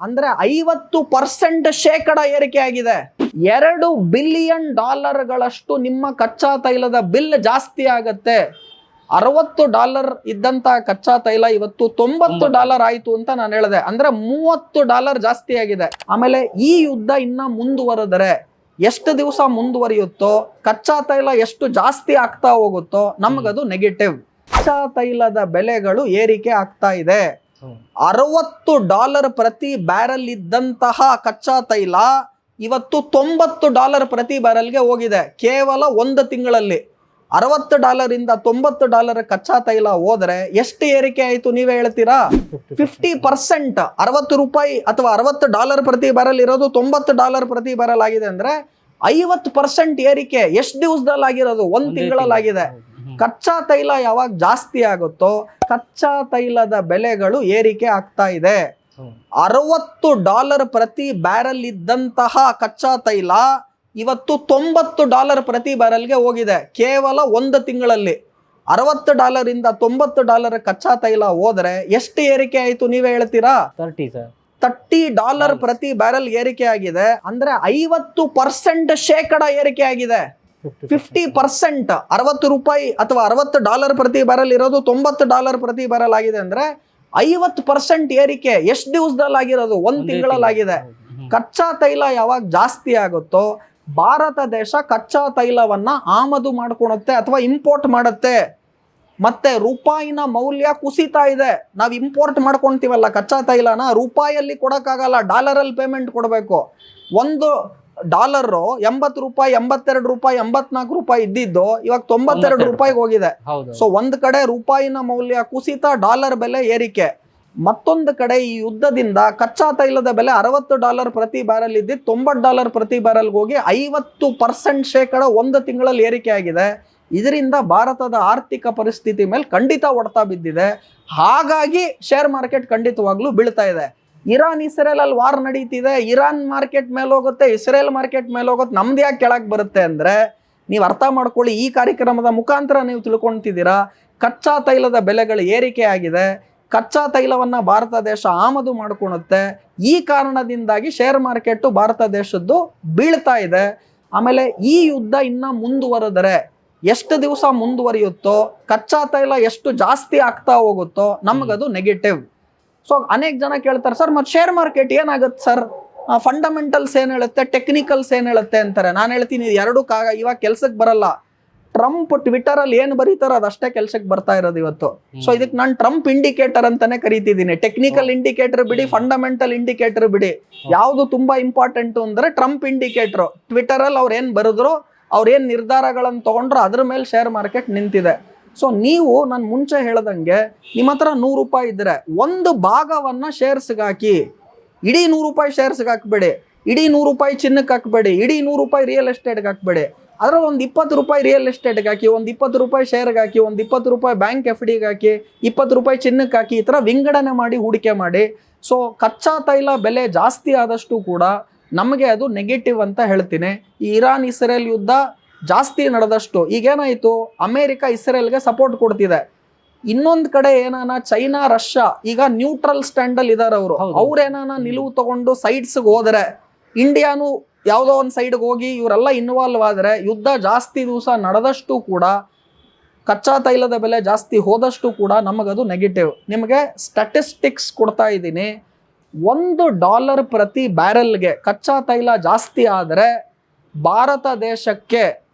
ಅಂದ್ರೆ 50% ಶೇಕಡ ಏರಿಕೆ ಆಗಿದೆ. $2 ಬಿಲಿಯನ್ ನಿಮ್ಮ ಕಚ್ಚಾ ತೈಲದ ಬಿಲ್ ಜಾಸ್ತಿ ಆಗತ್ತೆ. $60 ಇದ್ದಂತ ಕಚ್ಚಾ ತೈಲ ಇವತ್ತು $90 ಆಯ್ತು ಅಂತ ನಾನು ಹೇಳಿದೆ. ಅಂದ್ರೆ $30 ಜಾಸ್ತಿ ಆಗಿದೆ. ಆಮೇಲೆ ಈ ಯುದ್ಧ ಇನ್ನ ಮುಂದುವರೆದರೆ ಎಷ್ಟು ದಿವಸ ಮುಂದುವರಿಯುತ್ತೋ, ಕಚ್ಚಾ ತೈಲ ಎಷ್ಟು ಜಾಸ್ತಿ ಆಗ್ತಾ ಹೋಗುತ್ತೋ ನಮಗದು ನೆಗೆಟಿವ್. ಕಚ್ಚಾ ತೈಲದ ಬೆಲೆಗಳು ಏರಿಕೆ ಆಗ್ತಾ ಇದೆ. $60 ಪ್ರತಿ ಬ್ಯಾರಲ್ ಇದ್ದಂತಹ ಕಚ್ಚಾ ತೈಲ ಇವತ್ತು $90 ಪ್ರತಿ ಬ್ಯಾರಲ್ಗೆ ಹೋಗಿದೆ ಕೇವಲ ಒಂದು ತಿಂಗಳಲ್ಲಿ. $60 ಇಂದ $90 ಕಚ್ಚಾ ತೈಲ ಹೋದ್ರೆ ಎಷ್ಟು ಏರಿಕೆ ಆಯ್ತು ನೀವೇ ಹೇಳ್ತೀರಾ? 50%. ₹60 ಅಥವಾ $60 ಪ್ರತಿ ಬ್ಯಾರಲ್ ಇರೋದು $90 ಪ್ರತಿ ಬ್ಯಾರಲ್ ಆಗಿದೆ ಅಂದ್ರೆ 50% ಏರಿಕೆ ಎಷ್ಟು ದಿವಸದಲ್ಲಿ ಆಗಿರೋದು? ಒಂದು ತಿಂಗಳಲ್ಲಿ ಆಗಿದೆ. ಕಚ್ಚಾ ತೈಲ ಯಾವಾಗ ಜಾಸ್ತಿ ಆಗುತ್ತೋ ಕಚ್ಚಾ ತೈಲದ ಬೆಲೆಗಳು ಏರಿಕೆ ಆಗ್ತಾ ಇದೆ. $60 ಪ್ರತಿ ಬ್ಯಾರಲ್ ಇದ್ದಂತಹ ಕಚ್ಚಾ ತೈಲ ಇವತ್ತು $90 ಪ್ರತಿ ಬ್ಯಾರಲ್ಗೆ ಹೋಗಿದೆ ಕೇವಲ ಒಂದು ತಿಂಗಳಲ್ಲಿ. $60 ಇಂದ $90 ಕಚ್ಚಾ ತೈಲ ಹೋದ್ರೆ ಎಷ್ಟು ಏರಿಕೆ ಆಯ್ತು ನೀವೇ ಹೇಳ್ತೀರಾ? $30 ಪ್ರತಿ ಬ್ಯಾರಲ್ ಏರಿಕೆ ಆಗಿದೆ. ಅಂದ್ರೆ 50% ಶೇಕಡ ಏರಿಕೆ ಆಗಿದೆ. 50%. $60 ಅಥವಾ $60 ಪ್ರತಿ ಬ್ಯಾರಲ್ ಇರೋದು $90 ಪ್ರತಿ ಬ್ಯಾರಲ್ ಆಗಿದೆ ಅಂದ್ರೆ 50% ಏರಿಕೆ ಎಷ್ಟು ದಿವಸದಲ್ಲಿ ಆಗಿರೋದು? ಒಂದು ತಿಂಗಳಲ್ಲಿ ಆಗಿದೆ. ಕಚ್ಚಾ ತೈಲ ಯಾವಾಗ ಜಾಸ್ತಿ ಆಗುತ್ತೋ ಭಾರತ ದೇಶ ಕಚ್ಚಾ ತೈಲವನ್ನ ಆಮದು ಮಾಡ್ಕೊಳುತ್ತೆ ಅಥವಾ ಇಂಪೋರ್ಟ್ ಮಾಡುತ್ತೆ. ಮತ್ತೆ ರೂಪಾಯಿನ ಮೌಲ್ಯ ಕುಸಿತಾ ಇದೆ. ನಾವು ಇಂಪೋರ್ಟ್ ಮಾಡ್ಕೊಂತೀವಲ್ಲ ಕಚ್ಚಾ ತೈಲನ, ರೂಪಾಯಲ್ಲಿ ಕೊಡಕ್ಕಾಗಲ್ಲ, ಡಾಲರಲ್ಲಿ ಪೇಮೆಂಟ್ ಕೊಡಬೇಕು. $1 $80, $82, $84 ಇದ್ದಿದ್ದು ಇವಾಗ $92 ಹೋಗಿದೆ. ಸೊ ಒಂದ್ ಕಡೆ ರೂಪಾಯಿನ ಮೌಲ್ಯ ಕುಸಿತ, ಡಾಲರ್ ಬೆಲೆ ಏರಿಕೆ. ಮತ್ತೊಂದು ಕಡೆ ಈ ಯುದ್ಧದಿಂದ ಕಚ್ಚಾ ತೈಲದ ಬೆಲೆ $60 ಪ್ರತಿ ಬ್ಯಾರಲ್ ಇದ್ದಿದ್ದು $90 ಪ್ರತಿ ಬ್ಯಾರಲ್ಗೆ ಹೋಗಿ 50% ಶೇಕಡ ಒಂದು ತಿಂಗಳಲ್ಲಿ ಏರಿಕೆ ಆಗಿದೆ. ಇದರಿಂದ ಭಾರತದ ಆರ್ಥಿಕ ಪರಿಸ್ಥಿತಿ ಮೇಲೆ ಖಂಡಿತ ಹೊಡೆತ ಬಿದ್ದಿದೆ. ಹಾಗಾಗಿ ಶೇರ್ ಮಾರ್ಕೆಟ್ ಖಂಡಿತವಾಗ್ಲೂ ಬೀಳ್ತಾ ಇದೆ. ಇರಾನ್ ಇಸ್ರೇಲ್ ಅಲ್ಲಿ ವಾರ್ ನಡೀತಿದೆ. ಇರಾನ್ ಮಾರ್ಕೆಟ್ ಮೇಲೆ ಹೋಗುತ್ತೆ, ಇಸ್ರೇಲ್ ಮಾರ್ಕೆಟ್ ಮೇಲೆ ಹೋಗುತ್ತೆ. ನಮ್ದು ಯಾಕೆ ಕೆಳಗೆ ಬರುತ್ತೆ ಅಂದ್ರೆ ನೀವು ಅರ್ಥ ಮಾಡ್ಕೊಳ್ಳಿ. ಈ ಕಾರ್ಯಕ್ರಮದ ಮುಖಾಂತರ ನೀವು ತಿಳ್ಕೊಂತಿದ್ದೀರಾ ಕಚ್ಚಾ ತೈಲದ ಬೆಲೆಗಳು ಏರಿಕೆ ಆಗಿದೆ. ಕಚ್ಚಾ ತೈಲವನ್ನ ಭಾರತ ದೇಶ ಆಮದು ಮಾಡ್ಕೊಳುತ್ತೆ. ಈ ಕಾರಣದಿಂದಾಗಿ ಶೇರ್ ಮಾರ್ಕೆಟ್ ಭಾರತ ದೇಶದ್ದು ಬೀಳ್ತಾ ಇದೆ. ಆಮೇಲೆ ಈ ಯುದ್ಧ ಇನ್ನ ಮುಂದುವರೆದರೆ ಎಷ್ಟು ದಿವಸ ಮುಂದುವರಿಯುತ್ತೋ, ಕಚ್ಚಾ ತೈಲ ಎಷ್ಟು ಜಾಸ್ತಿ ಆಗ್ತಾ ಹೋಗುತ್ತೋ ನಮಗದು ನೆಗೆಟಿವ್. ಸೊ ಅನೇಕ ಜನ ಕೇಳ್ತಾರೆ, ಸರ್ ಮತ್ತೆ ಶೇರ್ ಮಾರ್ಕೆಟ್ ಏನಾಗುತ್ತೆ ಸರ್? ಫಂಡಮೆಂಟಲ್ಸ್ ಏನ್ ಹೇಳುತ್ತೆ, ಟೆಕ್ನಿಕಲ್ಸ್ ಏನ್ ಹೇಳುತ್ತೆ ಅಂತಾರೆ. ನಾನು ಹೇಳ್ತೀನಿ ಎರಡೂ ಇವಾಗ ಕೆಲ್ಸಕ್ಕೆ ಬರಲ್ಲ. ಟ್ರಂಪ್ ಟ್ವಿಟರ್ ಅಲ್ಲಿ ಏನ್ ಬರೀತಾರೋ ಅದಷ್ಟೇ ಕೆಲ್ಸಕ್ಕೆ ಬರ್ತಾ ಇರೋದು ಇವತ್ತು. ಸೊ ಇದಕ್ಕೆ ನಾನು ಟ್ರಂಪ್ ಇಂಡಿಕೇಟರ್ ಅಂತಾನೆ ಕರಿತಿದ್ದೀನಿ. ಟೆಕ್ನಿಕಲ್ ಇಂಡಿಕೇಟರ್ ಬಿಡಿ, ಫಂಡಮೆಂಟಲ್ ಇಂಡಿಕೇಟರ್ ಬಿಡಿ, ಯಾವ್ದು ತುಂಬಾ ಇಂಪಾರ್ಟೆಂಟ್ ಅಂದ್ರೆ ಟ್ರಂಪ್ ಇಂಡಿಕೇಟರ್. ಟ್ವಿಟರ್ ಅಲ್ಲಿ ಅವ್ರು ಏನ್ ಬರೆದ್ರು, ಅವ್ರು ಏನ್ ನಿರ್ಧಾರಗಳನ್ನು ತಗೊಂಡ್ರು ಅದ್ರ ಮೇಲೆ ಶೇರ್ ಮಾರ್ಕೆಟ್ ನಿಂತಿದೆ. ಸೊ ನೀವು ನಾನು ಮುಂಚೆ ಹೇಳ್ದಂಗೆ ನಿಮ್ಮ ಹತ್ರ $100 ಇದ್ರೆ ಒಂದು ಭಾಗವನ್ನ ಶೇರ್ಸ್ಗೆ ಹಾಕಿ. ಇಡೀ $100 ಶೇರ್ಸ್ಗೆ ಹಾಕ್ಬೇಡಿ, ಇಡೀ $100 ಚಿನ್ನಕ್ಕೆ ಹಾಕ್ಬೇಡಿ, ಇಡೀ $100 ರಿಯಲ್ ಎಸ್ಟೇಟ್ಗೆ ಹಾಕ್ಬೇಡಿ. ಅದ್ರಲ್ಲಿ ಒಂದು $20 ರಿಯಲ್ ಎಸ್ಟೇಟ್ಗೆ ಹಾಕಿ, ಒಂದು $20 ಶೇರ್ಗೆ ಹಾಕಿ, ಒಂದು $20 ಬ್ಯಾಂಕ್ FDಗೆ ಹಾಕಿ, $20 ಚಿನ್ನಕ್ಕೆ ಹಾಕಿ. ಈ ಥರ ವಿಂಗಡಣೆ ಮಾಡಿ ಹೂಡಿಕೆ ಮಾಡಿ. ಸೊ ಕಚ್ಚಾ ತೈಲ ಬೆಲೆ ಜಾಸ್ತಿ ಆದಷ್ಟು ಕೂಡ ನಮಗೆ ಅದು ನೆಗೆಟಿವ್ ಅಂತ ಹೇಳ್ತೀನಿ. ಈ ಇರಾನ್ ಇಸ್ರೇಲ್ ಯುದ್ಧ ಜಾಸ್ತಿ ನಡೆದಷ್ಟು ಈಗೇನಾಯಿತು, ಅಮೇರಿಕ ಇಸ್ರೇಲ್ಗೆ ಸಪೋರ್ಟ್ ಕೊಡ್ತಿದೆ. ಇನ್ನೊಂದು ಕಡೆ ಏನಾನ ಚೈನಾ ರಷ್ಯಾ ಈಗ ನ್ಯೂಟ್ರಲ್ ಸ್ಟ್ಯಾಂಡ್ ಅಲ್ಲಿ ಇದಾರೆ. ಅವ್ರೇನಾನ ನಿಲುವು ತಗೊಂಡು ಸೈಡ್ಸ್ಗೆ ಹೋದ್ರೆ, ಇಂಡಿಯಾನು ಯಾವುದೋ ಒಂದು ಸೈಡ್ಗೆ ಹೋಗಿ ಇವರೆಲ್ಲ ಇನ್ವಾಲ್ವ್ ಆದರೆ ಯುದ್ಧ ಜಾಸ್ತಿ ದಿವಸ ನಡೆದಷ್ಟು ಕೂಡ, ಕಚ್ಚಾ ತೈಲದ ಬೆಲೆ ಜಾಸ್ತಿ ಹೋದಷ್ಟು ಕೂಡ ನಮಗದು ನೆಗೆಟಿವ್. ನಿಮಗೆ ಸ್ಟ್ಯಾಟಿಸ್ಟಿಕ್ಸ್ ಕೊಡ್ತಾ ಇದ್ದೀನಿ. $1 ಪ್ರತಿ ಬ್ಯಾರಲ್ಗೆ ಕಚ್ಚಾ ತೈಲ ಜಾಸ್ತಿ ಆದರೆ ಭಾರತ ದೇಶಕ್ಕೆ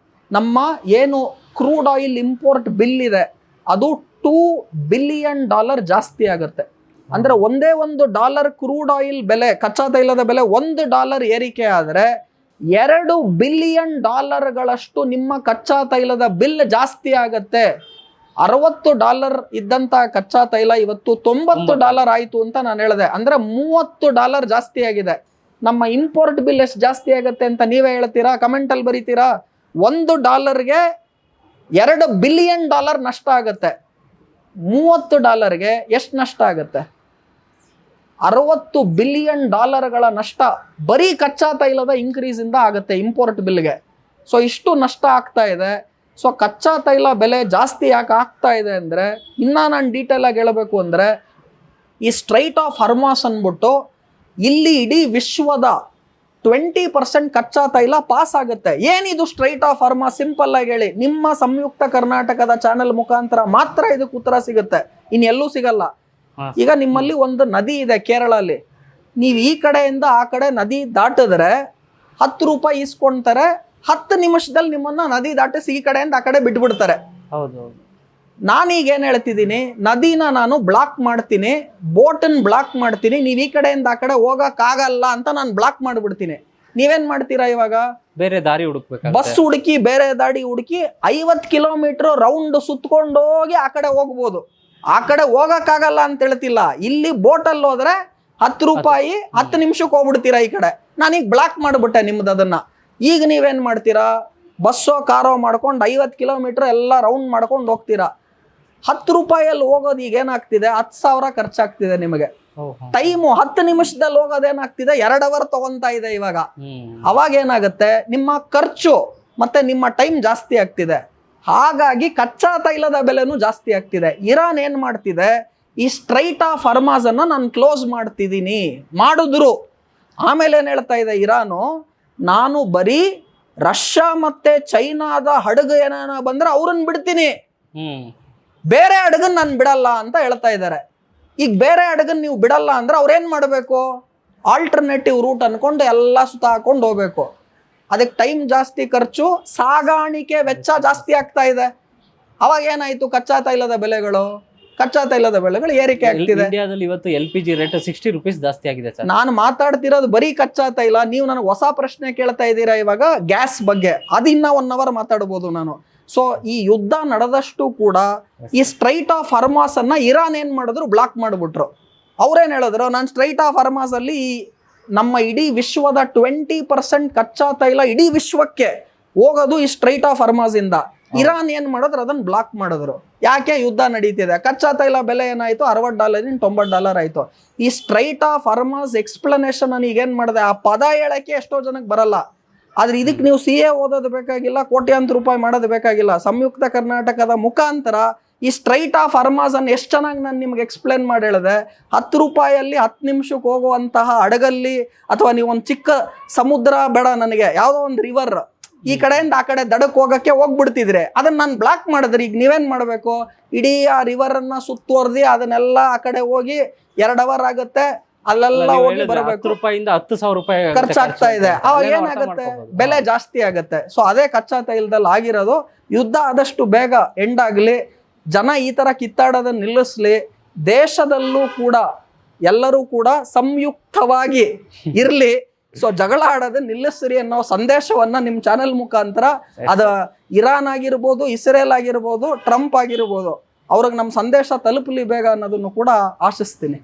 ನಮ್ಮ ಏನು ಕ್ರೂಡ್ ಆಯಿಲ್ ಇಂಪೋರ್ಟ್ ಬಿಲ್ ಇದೆ ಅದು $2 ಬಿಲಿಯನ್ ಜಾಸ್ತಿ ಆಗುತ್ತೆ. ಅಂದ್ರೆ ಒಂದೇ $1 ಕ್ರೂಡ್ ಆಯಿಲ್ ಬೆಲೆ, ಕಚ್ಚಾ ತೈಲದ ಬೆಲೆ $1 ಏರಿಕೆ ಆದರೆ $2 ಬಿಲಿಯನ್ ನಿಮ್ಮ ಕಚ್ಚಾ ತೈಲದ ಬಿಲ್ ಜಾಸ್ತಿ ಆಗತ್ತೆ. $60 ಇದ್ದಂತ ಕಚ್ಚಾ ತೈಲ ಇವತ್ತು $90 ಆಯ್ತು ಅಂತ ನಾನು ಹೇಳಿದೆ. ಅಂದ್ರೆ $30 ಜಾಸ್ತಿ ಆಗಿದೆ. ನಮ್ಮ ಇಂಪೋರ್ಟ್ ಬಿಲ್ ಎಷ್ಟು ಜಾಸ್ತಿ ಆಗುತ್ತೆ ಅಂತ ನೀವೇ ಹೇಳ್ತೀರಾ? ಕಮೆಂಟ್ ಅಲ್ಲಿ ಬರೀತೀರಾ? $1ಗೆ $2 ಬಿಲಿಯನ್ ನಷ್ಟ ಆಗುತ್ತೆ. $30ಗೆ ಎಷ್ಟು ನಷ್ಟ ಆಗುತ್ತೆ? $60 ಬಿಲಿಯನ್ ನಷ್ಟ ಬರೀ ಕಚ್ಚಾ ತೈಲದ ಇನ್ಕ್ರೀಸ್ ಇಂದ ಆಗುತ್ತೆ ಇಂಪೋರ್ಟ್ ಬಿಲ್ಗೆ. ಸೊ ಇಷ್ಟು ನಷ್ಟ ಆಗ್ತಾ ಇದೆ. ಸೊ ಕಚ್ಚಾ ತೈಲ ಬೆಲೆ ಜಾಸ್ತಿ ಯಾಕೆ ಆಗ್ತಾ ಇದೆ ಅಂದ್ರೆ, ಇನ್ನ ನಾನು ಡೀಟೇಲ್ ಆಗಿ ಹೇಳಬೇಕು ಅಂದ್ರೆ, ಈ ಸ್ಟ್ರೈಟ್ ಆಫ್ ಹರ್ಮಾಸ್ ಅಂದ್ಬಿಟ್ಟು ಇಲ್ಲಿ ಇಡೀ ವಿಶ್ವದ 20% ಕಚ್ಚಾ ತೈಲ ಪಾಸ್ ಆಗುತ್ತೆ. ಏನಿದು ಸ್ಟ್ರೈಟ್ ಆಫ್ ಫಾರ್ಮಾ? ಸಿಂಪಲ್ ಆಗಿ ಹೇಳಿ, ನಿಮ್ಮ ಸಂಯುಕ್ತ ಕರ್ನಾಟಕದ ಚಾನೆಲ್ ಮುಖಾಂತರ ಮಾತ್ರ ಇದಕ್ಕೆ ಉತ್ತರ ಸಿಗುತ್ತೆ, ಇನ್ನೆಲ್ಲೂ ಸಿಗಲ್ಲ. ಈಗ ನಿಮ್ಮಲ್ಲಿ ಒಂದು ನದಿ ಇದೆ ಕೇರಳಲ್ಲಿ, ನೀವು ಈ ಕಡೆಯಿಂದ ಆ ಕಡೆ ನದಿ ದಾಟಿದ್ರೆ 10 ರೂಪಾಯಿ ಇಸ್ಕೊಂತಾರೆ, 10 ನಿಮಿಷದಲ್ಲಿ ನಿಮ್ಮನ್ನ ನದಿ ದಾಟಿಸಿ ಈ ಕಡೆಯಿಂದ ಆ ಕಡೆ ಬಿಟ್ಬಿಡ್ತಾರೆ. ಹೌದು. ನಾನೀಗ ಏನ್ ಹೇಳ್ತಿದ್ದೀನಿ, ನದಿನ ನಾನು ಬ್ಲಾಕ್ ಮಾಡ್ತೀನಿ, ಬೋಟನ್ ಬ್ಲಾಕ್ ಮಾಡ್ತೀನಿ, ನೀವ್ ಈ ಕಡೆಯಿಂದ ಆ ಕಡೆ ಹೋಗಕ್ಕಾಗಲ್ಲ ಅಂತ ನಾನು ಬ್ಲಾಕ್ ಮಾಡ್ಬಿಡ್ತೀನಿ. ನೀವೇನ್ ಮಾಡ್ತೀರಾ ಇವಾಗ? ಬೇರೆ ದಾರಿ ಹುಡುಕ್ಬೇಕು, ಬಸ್ ಹುಡುಕಿ ಬೇರೆ ದಾರಿ ಹುಡುಕಿ 50 ಕಿಲೋಮೀಟರ್ ರೌಂಡ್ ಸುತ್ಕೊಂಡು ಹೋಗಿ ಆ ಕಡೆ ಹೋಗ್ಬೋದು. ಆ ಕಡೆ ಹೋಗಕ್ಕಾಗಲ್ಲ ಅಂತ ಹೇಳ್ತಿಲ್ಲ, ಇಲ್ಲಿ ಬೋಟಲ್ಲಿ ಹೋದ್ರೆ 10 ರೂಪಾಯಿ 10 ನಿಮಿಷಕ್ಕೆ ಹೋಗ್ಬಿಡ್ತೀರಾ ಈ ಕಡೆ. ನಾನೀಗ ಬ್ಲಾಕ್ ಮಾಡ್ಬಿಟ್ಟೆ ನಿಮ್ದು ಅದನ್ನ. ಈಗ ನೀವೇನ್ ಮಾಡ್ತೀರಾ? ಬಸ್ಸೋ ಕಾರೋ ಮಾಡ್ಕೊಂಡು 50 ಕಿಲೋಮೀಟರ್ ಎಲ್ಲ ರೌಂಡ್ ಮಾಡ್ಕೊಂಡು ಹೋಗ್ತೀರಾ. 10 ರೂಪಾಯಲ್ಲಿ ಹೋಗೋದು ಈಗ ಏನಾಗ್ತಿದೆ? 10,000 ಖರ್ಚಾಗ್ತಿದೆ ನಿಮಗೆ. ಟೈಮು 10 ನಿಮಿಷದಲ್ಲಿ ಹೋಗೋದೇನಾಗ್ತಿದೆ? 2 ಅವರ್ ತಗೊಂತಾ ಇದೆ ಇವಾಗ. ಅವಾಗ ಏನಾಗುತ್ತೆ? ನಿಮ್ಮ ಖರ್ಚು ಮತ್ತೆ ನಿಮ್ಮ ಟೈಮ್ ಜಾಸ್ತಿ ಆಗ್ತಿದೆ. ಹಾಗಾಗಿ ಕಚ್ಚಾ ತೈಲದ ಬೆಲೆನೂ ಜಾಸ್ತಿ ಆಗ್ತಿದೆ. ಇರಾನ್ ಏನ್ ಮಾಡ್ತಿದೆ? ಈ ಸ್ಟ್ರೈಟ್ ಆಫ್ ಫಾರ್ಮಾಸ್ ಅನ್ನ ನಾನು ಕ್ಲೋಸ್ ಮಾಡ್ತಿದ್ದೀನಿ ಮಾಡಿದ್ರು. ಆಮೇಲೆ ಏನ್ ಹೇಳ್ತಾ ಇದೆ ಇರಾನು? ನಾನು ಬರೀ ರಷ್ಯಾ ಮತ್ತೆ ಚೈನಾದ ಹಡಗು ಏನಾನ ಬಂದ್ರೆ ಅವ್ರನ್ನ ಬಿಡ್ತೀನಿ, ಬೇರೆ ಹಡಗನ್ ನಾನು ಬಿಡಲ್ಲ ಅಂತ ಹೇಳ್ತಾ ಇದ್ದಾರೆ. ಈಗ ಬೇರೆ ಹಡಗನ್ ನೀವು ಬಿಡಲ್ಲ ಅಂದ್ರೆ ಅವ್ರೇನ್ ಮಾಡಬೇಕು? ಆಲ್ಟರ್ನೇಟಿವ್ ರೂಟ್ ಅನ್ಕೊಂಡು ಎಲ್ಲ ಸುತ್ತ ಹಾಕೊಂಡು ಹೋಗ್ಬೇಕು. ಅದಕ್ಕೆ ಟೈಮ್ ಜಾಸ್ತಿ, ಖರ್ಚು, ಸಾಗಾಣಿಕೆ ವೆಚ್ಚ ಜಾಸ್ತಿ ಆಗ್ತಾ ಇದೆ. ಅವಾಗ ಏನಾಯ್ತು? ಕಚ್ಚಾ ತೈಲದ ಬೆಲೆಗಳು ಏರಿಕೆ ಆಗ್ತಿದೆ. ಇಂಡಿಯಾದಲ್ಲಿ ಇವತ್ತು LPG ರೇಟ್ 60 ರೂಪೀಸ್ ಜಾಸ್ತಿ ಆಗಿದೆ ಸರ್. ನಾನು ಮಾತಾಡ್ತಿರೋದು ಬರೀ ಕಚ್ಚಾ ತೈಲ. ನೀವು ನನಗೆ ಹೊಸ ಪ್ರಶ್ನೆ ಕೇಳ್ತಾ ಇದ್ದೀರಾ ಇವಾಗ ಗ್ಯಾಸ್ ಬಗ್ಗೆ. ಅದು ಇನ್ನ 1 ಅವರ್ ಮಾತಾಡ್ಬೋದು ನಾನು. ಸೊ ಈ ಯುದ್ಧ ನಡೆದಷ್ಟು ಕೂಡ ಈ ಸ್ಟ್ರೈಟ್ ಆಫ್ ಫಾರ್ಮಾಸ್ ಅನ್ನ ಇರಾನ್ ಏನ್ ಮಾಡಿದ್ರು? ಬ್ಲಾಕ್ ಮಾಡಿಬಿಟ್ರು. ಅವ್ರೇನ್ ಹೇಳಿದ್ರು? ನಾನು ಸ್ಟ್ರೈಟ್ ಆಫ್ ಫಾರ್ಮಾಸ್ ಅಲ್ಲಿ ನಮ್ಮ ಇಡೀ ವಿಶ್ವದ 20% ಕಚ್ಚಾ ತೈಲ ಇಡೀ ವಿಶ್ವಕ್ಕೆ ಹೋಗೋದು ಈ ಸ್ಟ್ರೈಟ್ ಆಫ್ ಫಾರ್ಮಾಸ್ ಇಂದ. ಇರಾನ್ ಏನ್ ಮಾಡಿದ್ರು? ಅದನ್ನ ಬ್ಲಾಕ್ ಮಾಡಿದ್ರು. ಯಾಕೆ? ಯುದ್ಧ ನಡೀತಿದೆ. ಕಚ್ಚಾ ತೈಲ ಬೆಲೆ ಏನಾಯ್ತು? $60 $90 ಆಯ್ತು. ಈ ಸ್ಟ್ರೈಟ್ ಆಫ್ ಫಾರ್ಮಾಸ್ ಎಕ್ಸ್ಪ್ಲನೇಷನ್ ನಾನು ಈಗೇನ್ ಮಾಡಿದೆ? ಆ ಪದ ಹೇಳಕ್ಕೆ ಎಷ್ಟೋ ಜನಕ್ಕೆ ಬರಲ್ಲ. ಆದ್ರೆ ಇದಕ್ಕೆ ನೀವು CA ಓದೋದು ಬೇಕಾಗಿಲ್ಲ, ಕೋಟ್ಯಾಂತರ ರೂಪಾಯಿ ಮಾಡೋದು ಬೇಕಾಗಿಲ್ಲ. ಸಂಯುಕ್ತ ಕರ್ನಾಟಕದ ಮುಖಾಂತರ ಈ ಸ್ಟ್ರೈಟ್ ಆಫ್ ಫಾರ್ಮಾಸ್ ಅನ್ನು ಎಷ್ಟು ಚೆನ್ನಾಗಿ ನಾನು ನಿಮ್ಗೆ ಎಕ್ಸ್ಪ್ಲೇನ್ ಮಾಡಿ ಹೇಳಿದೆ. 10 ರೂಪಾಯಲ್ಲಿ 10 ನಿಮಿಷಕ್ಕೆ ಹೋಗುವಂತಹ ಹಡಗಲ್ಲಿ, ಅಥವಾ ನೀವು ಒಂದು ಚಿಕ್ಕ ಸಮುದ್ರ ಬೇಡ ನನಗೆ, ಯಾವುದೋ ಒಂದು ರಿವರ್ ಈ ಕಡೆಯಿಂದ ಆ ಕಡೆ ದಡಕ್ಕೆ ಹೋಗ್ಬಿಡ್ತಿದ್ರೆ ಅದನ್ನ ನಾನು ಬ್ಲಾಕ್ ಮಾಡಿದ್ರೆ ಈಗ ನೀವೇನ್ ಮಾಡಬೇಕು? ಇಡೀ ಆ ರಿವರ್ ಅನ್ನ ಸುತ್ತುವರ್ದಿ ಅದನ್ನೆಲ್ಲ ಆ ಕಡೆ ಹೋಗಿ 2 ಅವರ್ ಆಗುತ್ತೆ, ಅಲ್ಲೆಲ್ಲ ಹೋಗಿ ಬರಬೇಕು. 10 ರೂಪಾಯಿಂದ 10,000 ರೂಪಾಯಿ ಖರ್ಚಾಗ್ತಾ ಇದೆ. ಅವಾಗ ಏನಾಗುತ್ತೆ? ಬೆಲೆ ಜಾಸ್ತಿ ಆಗುತ್ತೆ. ಸೊ ಅದೇ ಕಚ್ಚಾ ತೈಲದಲ್ಲಿ ಆಗಿರೋದು. ಯುದ್ಧ ಆದಷ್ಟು ಬೇಗ ಎಂಡ್ ಆಗ್ಲಿ, ಜನ ಈ ತರ ಕಿತ್ತಾಡೋದನ್ನ ನಿಲ್ಲಿಸ್ಲಿ, ದೇಶದಲ್ಲೂ ಕೂಡ ಎಲ್ಲರೂ ಕೂಡ ಸಂಯುಕ್ತವಾಗಿ ಇರ್ಲಿ. ಸೊ ಜಗಳ ಆಡೋದನ್ನ ನಿಲ್ಲಿಸ್ರಿ ಅನ್ನೋ ಸಂದೇಶವನ್ನ ನಿಮ್ ಚಾನೆಲ್ ಮುಖಾಂತರ, ಅದ ಇರಾನ್ ಆಗಿರ್ಬೋದು, ಇಸ್ರೇಲ್ ಆಗಿರ್ಬೋದು, ಟ್ರಂಪ್ ಆಗಿರ್ಬೋದು, ಅವ್ರಿಗೆ ನಮ್ಮ ಸಂದೇಶ ತಲುಪಲಿ ಬೇಗ ಅನ್ನೋದನ್ನು ಕೂಡ ಆಶಿಸ್ತೀನಿ.